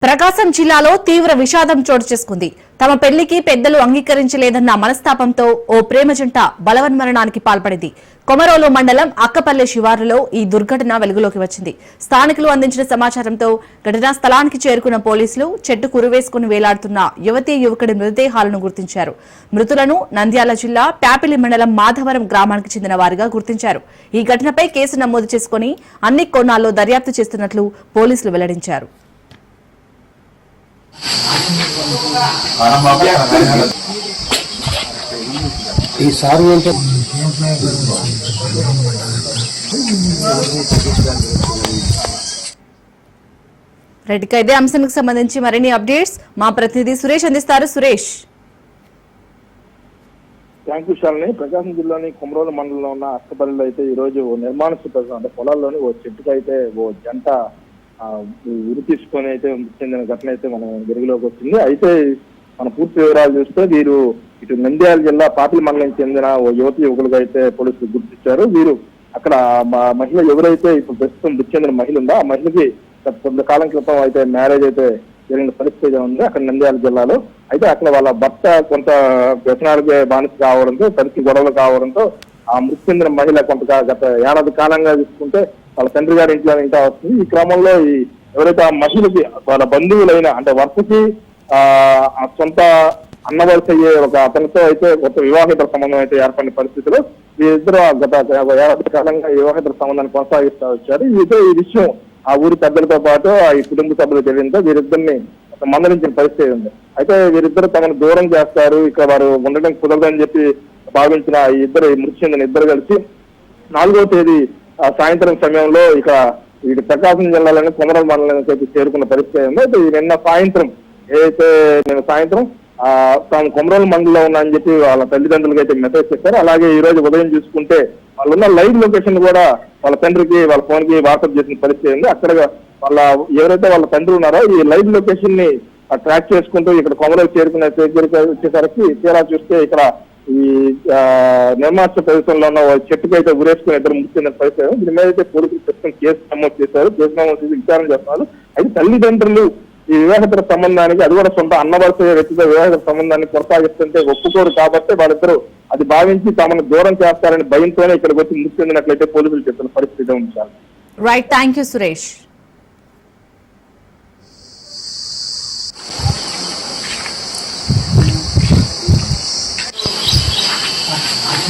ప్రకాశం జిల్లాలో తీవ్ర విషాదం చోటు చేసుకుంది. తమ పెళ్లికి పెద్దలు అంగీకరించలేదన్న మనస్తాపంతో ఓ ప్రేమ జంట బలవన్మరణానికి పాల్పడింది. కొమరోలు మండలం అక్కపల్లె శివారులో ఈ దుర్ఘటన వెలుగులోకి వచ్చింది. స్థానికులు అందించిన సమాచారంతో ఘటనా స్థలానికి చేరుకున్న పోలీసులు చెట్టు కురువేసుకుని వేలాడుతున్న యువతీ యువకుడి మృతదేహాలను గుర్తించారు. మృతులను నంద్యాల జిల్లా ప్యాపిలి మండలం మాధవరం గ్రామానికి చెందిన వారిగా గుర్తించారు. ఈ ఘటనపై కేసు నమోదు చేసుకుని అన్ని కోణాల్లో దర్యాప్తు చేస్తున్నట్లు పోలీసులు వెల్లడించారు. రెడ్డిగా ఇదే అంశానికి సంబంధించి మరిన్ని అప్డేట్స్ మా ప్రతినిధి సురేష్ అందిస్తారు. Suresh, thank you Shalini. ప్రకాశం జిల్లాని కొమరోలు మండలంలో ఉన్న అక్కపల్లిలో అయితే ఈ రోజు నిర్మాణ సిబ్బంది అంటే పొలాల్లోని ఓ చెట్టుకు అయితే ఓ జంట ఉరి తీసుకొని అయితే చెందిన ఘటన అయితే మనం వెలుగులోకి వచ్చింది. అయితే మన పూర్తి వివరాలు చూస్తే వీరు ఇటు నంద్యాల జిల్లా పాపిలి మండలం చెందిన ఓ యువతి యువకులుగా అయితే పోలీసులు గుర్తించారు. వీరు అక్కడ మహిళ ఎవరైతే ఇప్పుడు ప్రస్తుతం మృతి చెందిన మహిళ ఉందో ఆ మహిళకి కొంతకాలం క్రితం అయితే మ్యారేజ్ అయితే జరిగిన పరిస్థితి ఉంది అక్కడ నంద్యాల జిల్లాలో. అయితే అక్కడ వాళ్ళ భర్త కొంత వ్యసనాలకి బానిస కావడంతో తరచు గొడవలు కావడంతో ఆ మృతి చెందిన మహిళ గత ఏడాది కాలంగా చూసుకుంటే వాళ్ళ తండ్రి గారి ఇంట్లో ఇంకా వస్తుంది. ఈ క్రమంలో ఎవరైతే ఆ మహిళకి వాళ్ళ బంధువులైన అంటే వర్షకి సొంత అన్నవలస అయ్యే ఒక అతనితో అయితే కొత్త వివాహేతర సంబంధం అయితే ఏర్పడిన పరిస్థితిలో వీరిద్దరు గత ఏడాది కాలంగా వివాహేతర సంబంధాన్ని కొనసాగిస్తూ వచ్చారు. ఈ విషయం ఆ ఊరి పెద్దలతో పాటు ఈ కుటుంబ సభ్యులు తెలియడంతో వీరిద్దరిని మందలించిన పరిస్థితి ఉంది. అయితే వీరిద్దరు తమను దూరం చేస్తారు, ఇక్కడ వారు ఉండడం కుదరదని చెప్పి భావించిన ఈ మృతి చెందిన ఇద్దరు కలిసి 4వ తేదీ సాయంత్రం సమయంలో ఇక ప్రకాశం జిల్లాలోని కొమరోలు మండలానికి అయితే చేరుకున్న పరిస్థితి ఉంది. అయితే నిన్న సాయంత్రం తాము కొమరోలు మండలంలో ఉన్నాయని చెప్పి వాళ్ళ తల్లిదండ్రులకి అయితే మెసేజ్ చేశారు. అలాగే ఈ రోజు ఉదయం చూసుకుంటే వాళ్ళు ఉన్న లైవ్ లొకేషన్ కూడా వాళ్ళ తండ్రికి వాళ్ళ ఫోన్ కి వాట్సాప్ చేసిన పరిస్థితి ఉంది. అక్కడ ఎవరైతే వాళ్ళ తండ్రి ఉన్నారో ఈ లైవ్ లొకేషన్ ని ట్రాక్ చేసుకుంటూ ఇక్కడ కొమరోలు వచ్చేసరికి తీరా చూస్తే ఇక్కడ ఈ నిర్మాణ ప్రదేశంలో ఉన్న చెట్టుకు అయితే ఉరేసుకుని ఇద్దరు మృతి చెందిన పరిస్థితి. దీని మీద అయితే పోలీసులు ప్రస్తుతం కేసు నమోదు చేశారు. కేసు నమోదు చేసి విచారణ చేస్తున్నారు. అయితే తల్లిదండ్రులు ఈ వివాహేతర సంబంధానికి అది కూడా సొంత అన్నవలస వ్యక్తితో వివాహేతర సంబంధాన్ని కొనసాగిస్తుంటే ఒప్పుకోరు కాబట్టి వాళ్ళిద్దరూ అది భావించి తమను దూరం చేస్తారని భయంతోనే ఇక్కడికి వచ్చి మృతి చెందినట్లయితే పోలీసులు చెప్తున్న పరిస్థితి ఉంచారు. Right, thank you Suresh.